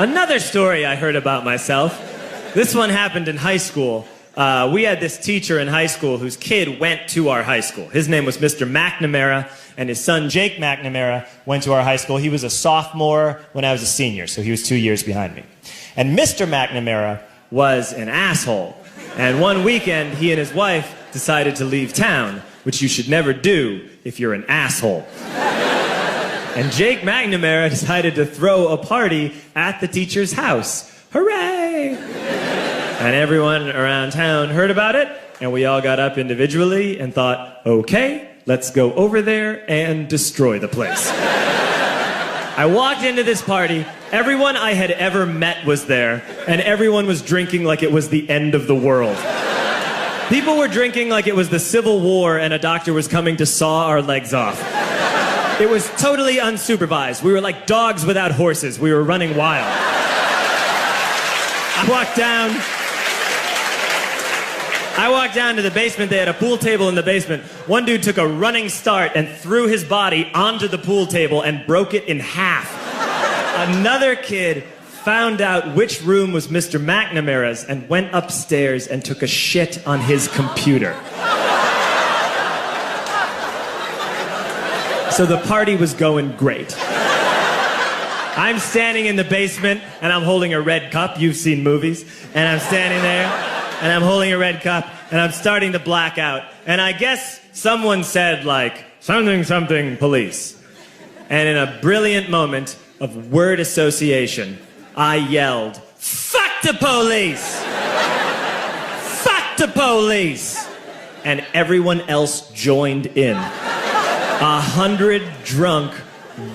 Another story I heard about myself. This one happened in high school. We had this teacher in high school whose kid went to our high school. His name was Mr. McNamara, and his son Jake McNamara went to our high school. He was a sophomore when I was a senior, so he was 2 years behind me. And Mr. McNamara was an asshole. And one weekend, he and his wife decided to leave town, which you should never do if you're an asshole. And Jake McNamara decided to throw a party at the teacher's house. Hooray! And everyone around town heard about it, and we all got up individually and thought, okay, let's go over there and destroy the place. I walked into this party, everyone I had ever met was there, and everyone was drinking like it was the end of the world. People were drinking like it was the Civil War and a doctor was coming to saw our legs off. It was totally unsupervised. We were like dogs without horses. We were running wild. I walked down to the basement. They had a pool table in the basement. One dude took a running start and threw his body onto the pool table and broke it in half. Another kid found out which room was Mr. McNamara's and went upstairs and took a shit on his computer. So the party was going great. I'm standing in the basement and I'm holding a red cup. You've seen movies. And I'm standing there and I'm holding a red cup and I'm starting to black out. And I guess someone said like, something, something, police. And in a brilliant moment of word association, I yelled, fuck the police! Fuck the police! And everyone else joined in. 100 drunk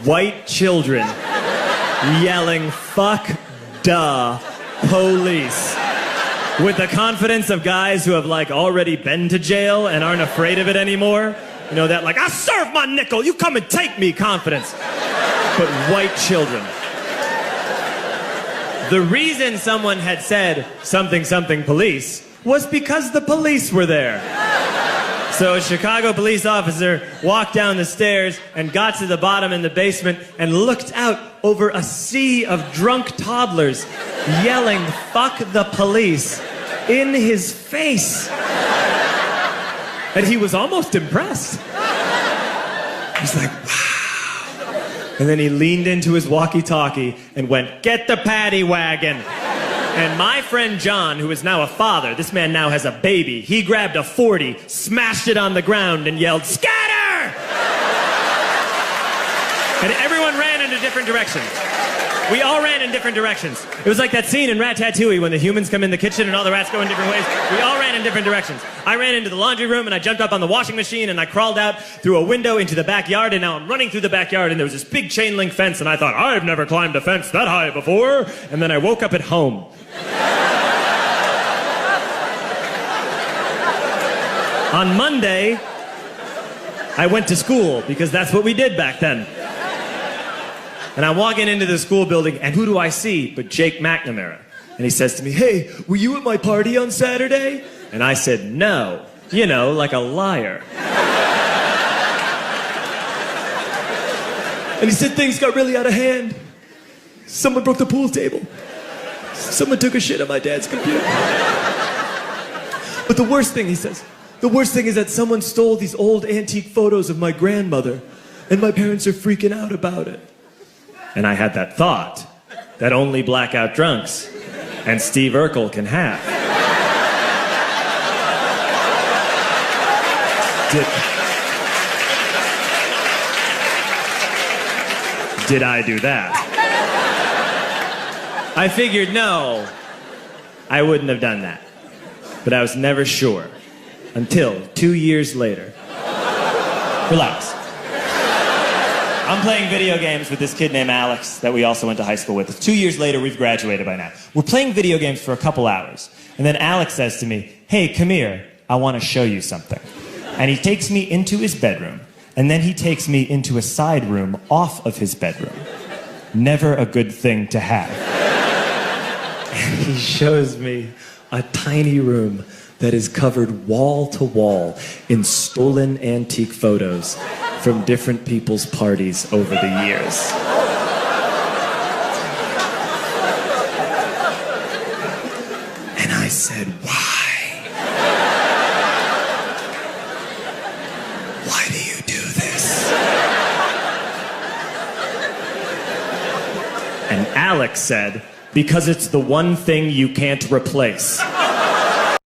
white children yelling, fuck the police. With the confidence of guys who have like already been to jail and aren't afraid of it anymore. You know, that like, I serve my nickel, you come and take me confidence. But white children. The reason someone had said something, something police was because the police were there. So a Chicago police officer walked down the stairs and got to the bottom in the basement and looked out over a sea of drunk toddlers yelling, fuck the police, in his face. And he was almost impressed. He's like, wow. And then he leaned into his walkie-talkie and went, get the paddy wagon. And my friend John, who is now a father, this man now has a baby, he grabbed a 40, smashed it on the ground, and yelled, scatter! And everyone ran in different directions. We all ran in different directions. It was like that scene in Ratatouille when the humans come in the kitchen and all the rats go in different ways. We all ran in different directions. I ran into the laundry room and I jumped up on the washing machine and I crawled out through a window into the backyard, and now I'm running through the backyard and there was this big chain link fence and I thought, I've never climbed a fence that high before. And then I woke up at home. On Monday, I went to school because that's what we did back then. And I'm walking into the school building, and who do I see but Jake McNamara? And he says to me, hey, were you at my party on Saturday? And I said, no. You know, like a liar. And he said, things got really out of hand. Someone broke the pool table. Someone took a shit on my dad's computer. But the worst thing, he says, the worst thing is that someone stole these old antique photos of my grandmother, and my parents are freaking out about it. And I had that thought that only blackout drunks and Steve Urkel can have. Did I do that? I figured, no, I wouldn't have done that. But I was never sure until 2 years later. Relax. I'm playing video games with this kid named Alex that we also went to high school with. 2 years later, we've graduated by now. We're playing video games for a couple hours. And then Alex says to me, hey, come here, I want to show you something. And he takes me into his bedroom. And then he takes me into a side room off of his bedroom. Never a good thing to have. And he shows me a tiny room that is covered wall to wall in stolen antique photos from different people's parties over the years. said, why? Why do you do this? And Alex said, because it's the one thing you can't replace.